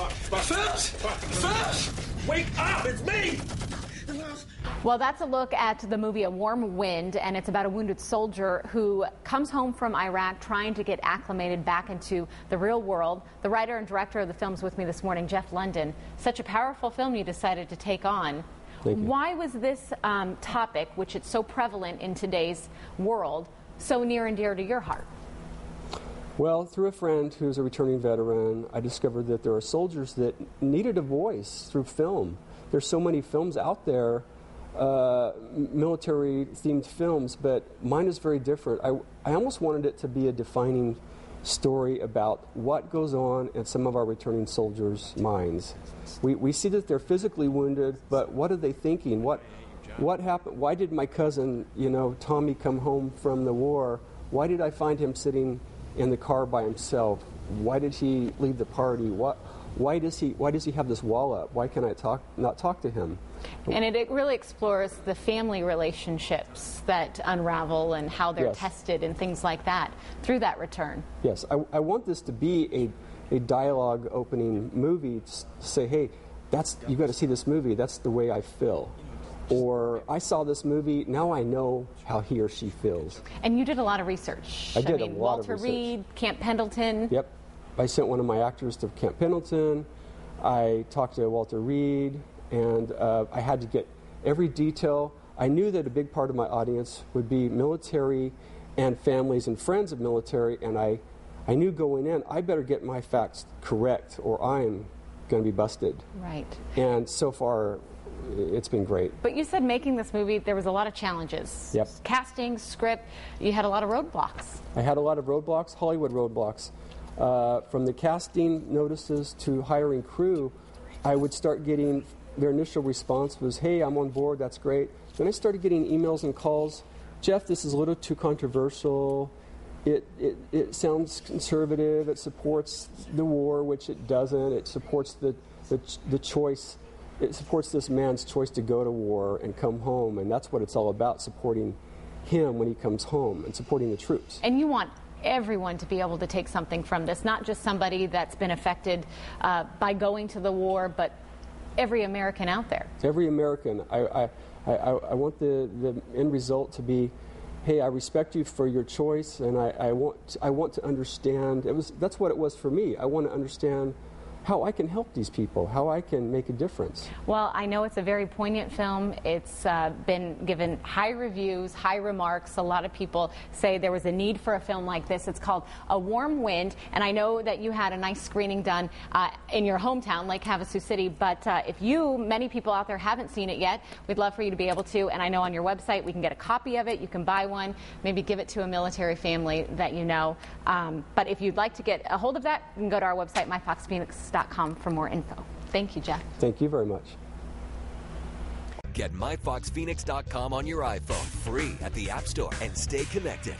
Phipps! Wake up! It's me! Well, that's a look at the movie A Warm Wind, and it's about a wounded soldier who comes home from Iraq trying to get acclimated back into the real world. The writer and director of the film's with me this morning, Jeff London. Such a powerful film you decided to take on. Thank you. Why was this topic, which is so prevalent in today's world, so near and dear to your heart? Well, through a friend who's a returning veteran, I discovered that there are soldiers that needed a voice through film. There's so many films out there, military-themed films, but mine is very different. I almost wanted it to be a defining story about what goes on in some of our returning soldiers' minds. We see that they're physically wounded, but what are they thinking? What happened? Why did my cousin, Tommy, come home from the war? Why did I find him sitting in the car by himself? Why did he leave the party? Why does he have this wall up? Why can I not talk to him? And it really explores the family relationships that unravel and how they're tested and things like that through that return. Yes, I want this to be a dialogue opening movie to say, hey, you got to see this movie. That's the way I feel. Or I saw this movie, now I know how he or she feels. And you did a lot of research. I did a lot of research. Walter Reed, Camp Pendleton. Yep. I sent one of my actors to Camp Pendleton. I talked to Walter Reed, and I had to get every detail. I knew that a big part of my audience would be military and families and friends of military, and I knew going in, I better get my facts correct or I'm going to be busted. Right. And so far, it's been great. But you said making this movie, there was a lot of challenges. Yep. Casting, script, you had a lot of roadblocks. I had a lot of roadblocks, Hollywood roadblocks. From the casting notices to hiring crew, I would start getting, their initial response was, hey, I'm on board, that's great. Then I started getting emails and calls, Jeff, this is a little too controversial. It sounds conservative, it supports the war, which it doesn't. It supports the choice. It supports this man's choice to go to war and come home, and that's what it's all about, supporting him when he comes home and supporting the troops. And you want everyone to be able to take something from this, not just somebody that's been affected by going to the war, but every American out there. Every American. I want the end result to be, hey, I respect you for your choice, and I want to understand. That's what it was for me. I want to understand how I can help these people, how I can make a difference. Well, I know it's a very poignant film. It's been given high reviews, high remarks. A lot of people say there was a need for a film like this. It's called A Warm Wind, and I know that you had a nice screening done in your hometown, Lake Havasu City, but if many people out there haven't seen it yet, we'd love for you to be able to, and I know on your website we can get a copy of it. You can buy one, maybe give it to a military family that you know. But if you'd like to get a hold of that, you can go to our website, myfoxphoenix.com, for more info. Thank you, Jeff. Thank you very much. Get myfoxphoenix.com on your iPhone free at the App Store and stay connected.